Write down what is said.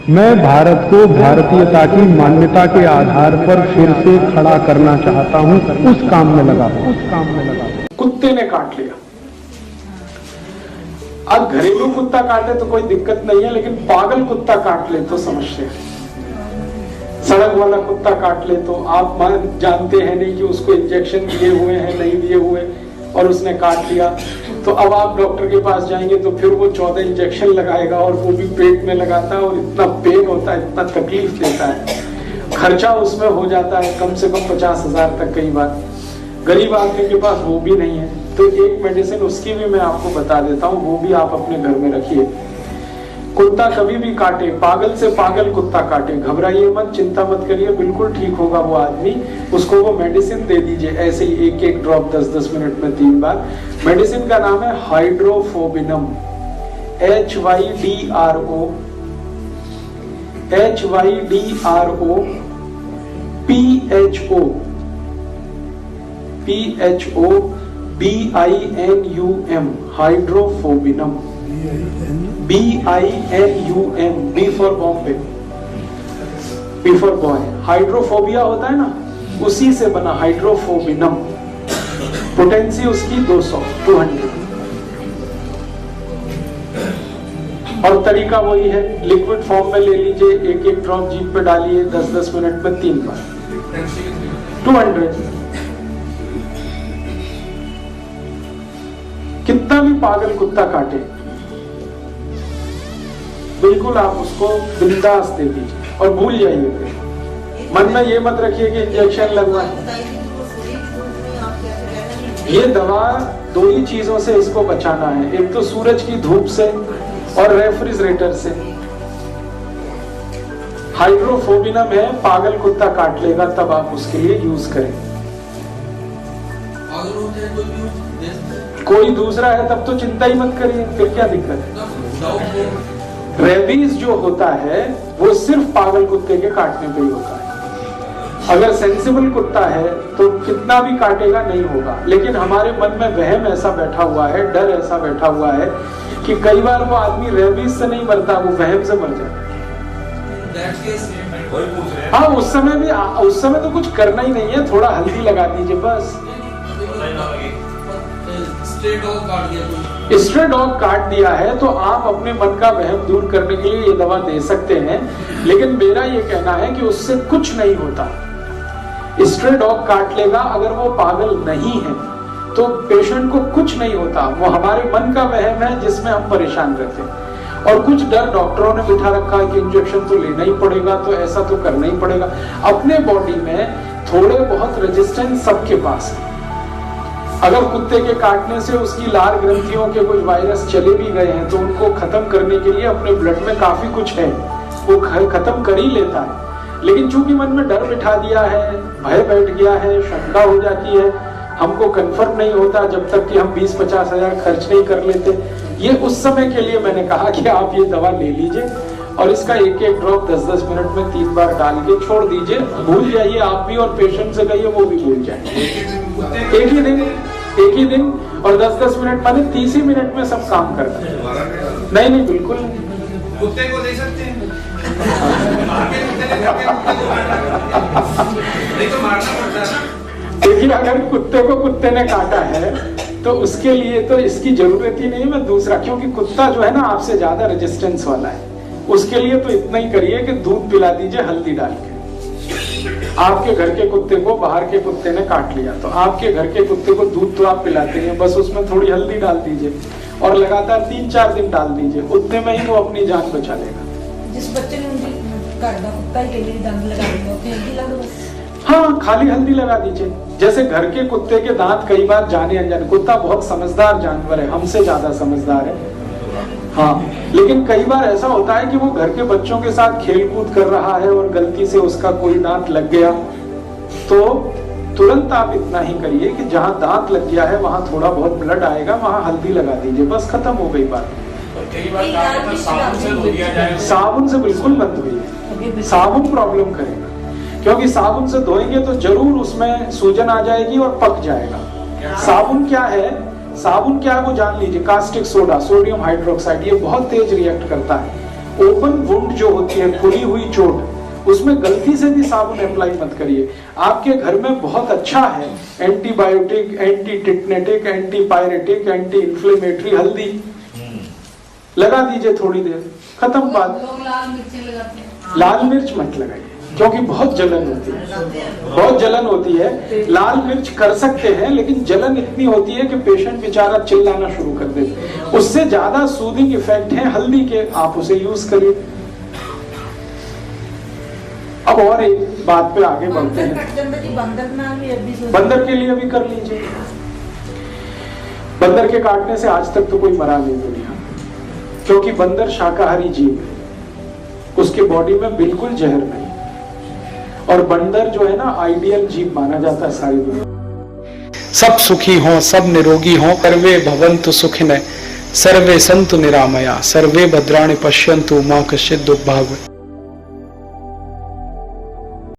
मैं भारत को भारतीयता की मान्यता के आधार पर फिर से खड़ा करना चाहता हूं, उस काम में लगा हूं। कुत्ते ने काट लिया। अब घरेलू कुत्ता काटे तो कोई दिक्कत नहीं है, लेकिन पागल कुत्ता काट ले तो समस्या है। सड़क वाला कुत्ता काट ले तो आप जानते हैं नहीं कि उसको इंजेक्शन दिए हुए हैं नहीं दिए हुए, और उसने काट लिया तो अब आप डॉक्टर के पास जाएंगे तो फिर वो 14 इंजेक्शन लगाएगा, और वो भी पेट में लगाता है, और इतना पेन होता है, इतना तकलीफ देता है, खर्चा उसमें हो जाता है कम से कम 50,000 तक। कई बार गरीब आदमी के पास वो भी नहीं है, तो एक मेडिसिन उसकी भी मैं आपको बता देता हूँ, वो भी आप अपने घर में रखिए। कुत्ता कभी भी काटे, पागल से पागल कुत्ता काटे, घबराइए मत, चिंता मत करिए, बिल्कुल ठीक होगा वो आदमी। उसको वो मेडिसिन दे दीजिए, ऐसे ही एक एक ड्रॉप 10-10 मिनट में 3 बार। मेडिसिन का नाम है हाइड्रोफोबिनम, HYDRO BINUM, हाइड्रोफोबिनम, BINUM, B for Bombay, B for boy. Hydrophobia होता है ना, उसी से बना हाइड्रोफोबिनम। पोटेंसी उसकी 200 और तरीका वही है, लिक्विड फॉर्म में ले लीजिए, एक एक ड्रॉप जीभ पे डालिए, 10-10 मिनट में 3 बार, 200। कितना भी पागल कुत्ता काटे, बिल्कुल आप उसको बिंदास दे दीजिए और भूल जाइए। मन में ये मत रखिए कि इंजेक्शन लगवाए। ये दवा 2 ही चीजों से इसको बचाना है, एक तो सूरज की धूप से और रेफ्रिजरेटर से। हाइड्रोफोबिनम है, पागल कुत्ता काट लेगा तब आप उसके लिए यूज करें। कोई दूसरा है तब तो चिंता ही मत करिए, फिर क्या दिक्कत है। रेबीज जो होता है वो सिर्फ पागल कुत्ते के काटने पे ही होता है। अगर सेंसिबल कुत्ता है तो कितना भी काटेगा नहीं होगा, लेकिन हमारे मन में वहम ऐसा बैठा हुआ है, डर ऐसा बैठा हुआ है कि कई बार वो आदमी रेबीज से नहीं मरता, वो वहम से मर जाता है। हाँ, उस समय तो कुछ करना ही नहीं है, थोड़ा हल्दी लगा दीजिए बस। स्ट्रे डॉग काट दिया है तो आप अपने मन का वहम दूर करने के लिए ये दवा दे सकते हैं, लेकिन मेरा ये कहना है कि उससे कुछ नहीं होता। स्ट्रे डॉग काट लेगा, अगर वो पागल नहीं है तो पेशेंट को कुछ नहीं होता, वो हमारे मन का वहम है जिसमें हम परेशान रहते हैं। और कुछ डर डॉक्टरों ने बिठा रखा है कि इंजेक्शन तो लेना ही पड़ेगा, तो ऐसा तो करना ही पड़ेगा। अपने बॉडी में थोड़े बहुत रेजिस्टेंस सबके पास है। अगर कुत्ते के काटने से उसकी लार ग्रंथियों के कुछ वायरस चले भी गए हैं तो उनको खत्म करने के लिए अपने ब्लड में काफी कुछ है, वो खत्म कर ही लेता है। लेकिन चूंकि मन में डर बिठा दिया है, भय बैठ गया है, शंका हो जाती है, हमको कंफर्म नहीं होता जब तक कि हम 20-50 हजार खर्च नहीं कर लेते। ये उस समय के लिए मैंने कहा कि आप ये दवा ले लीजिए और इसका एक एक ड्रॉप 10-10 मिनट में 3 बार डाल के छोड़ दीजिए, भूल जाइए आप भी और पेशेंट से कहिए वो भी भूल जाए। एक ही दिन और 10-10 मिनट माने 30 ही मिनट में सब काम करता है। नहीं बिल्कुल कुत्ते को दे सकते हैं नहीं तो मारना पड़ता है। देखिए, अगर कुत्ते को कुत्ते ने काटा है तो उसके लिए तो इसकी जरूरत ही नहीं। मैं दूसरा, क्योंकि कुत्ता जो है ना आपसे ज्यादा रेजिस्टेंस वाला है, उसके लिए तो इतना ही करिए कि दूध पिला दीजिए हल्दी डाल के। आपके घर के कुत्ते को बाहर के कुत्ते ने काट लिया तो आपके घर के कुत्ते को दूध तो आप पिलाते हैं, बस उसमें थोड़ी हल्दी डाल दीजिए और लगातार 3-4 दिन डाल दीजिए, उतने में ही वो अपनी जान बचा लेगा। जिस बच्चे ने काटा कुत्ता के लिए दांत लगा देंगे, हल्दी लगा दो बस। हाँ, खाली हल्दी लगा दीजिए। जैसे घर के कुत्ते के दांत कई बार जाने अनजाने, कुत्ता बहुत समझदार जानवर है, हमसे ज्यादा समझदार है। हाँ, लेकिन कई बार ऐसा होता है कि वो घर के बच्चों के साथ खेल कूद कर रहा है और गलती से उसका कोई दांत लग गया, तो तुरंत आप इतना ही करिए कि जहां दांत लग गया है वहां थोड़ा बहुत ब्लड आएगा, वहां हल्दी लगा दीजिए, बस खत्म हो गई बात। साबुन से बिल्कुल मत धोइए, साबुन प्रॉब्लम करेगा, क्योंकि साबुन से धोएंगे तो जरूर उसमें सूजन आ जाएगी और पक जाएगा। साबुन क्या है वो जान लीजिए, कास्टिक सोडा, सोडियम हाइड्रोक्साइड, ये बहुत तेज रिएक्ट करता है ओपन वुंड जो होती है, खुली हुई चोट, उसमें गलती से भी साबुन अप्लाई मत करिए। आपके घर में बहुत अच्छा है antibiotic, anti tetanic, anti pyretic, anti inflammatory हल्दी लगा दीजिए, थोड़ी देर, खत्म बात। लोग लाल मिर्ची लगाते हैं। लाल मिर्च मत लगाइए क्योंकि बहुत जलन होती है, बहुत जलन होती है। लाल मिर्च कर सकते हैं लेकिन जलन इतनी होती है कि पेशेंट बेचारा चिल्लाना शुरू कर देते। उससे ज्यादा सूदिंग इफेक्ट है हल्दी के, आप उसे यूज करिए। अब और एक बात पे आगे बढ़ते हैं। बंदर के लिए भी कर लीजिए। बंदर के काटने से आज तक तो कोई मरा नहीं दुनिया, क्योंकि बंदर शाकाहारी जीव है, उसके बॉडी में बिल्कुल जहर नहीं। और बंदर जो है ना आइडियल जीव माना जाता है सारी दुनिया। सब सुखी हों, सब निरोगी हों, सर्वे भवन्तु सुखिनः, सर्वे सन्तु निरामया, सर्वे भद्राणि पश्यन्तु, मा कश्चित् दुःखभाग्।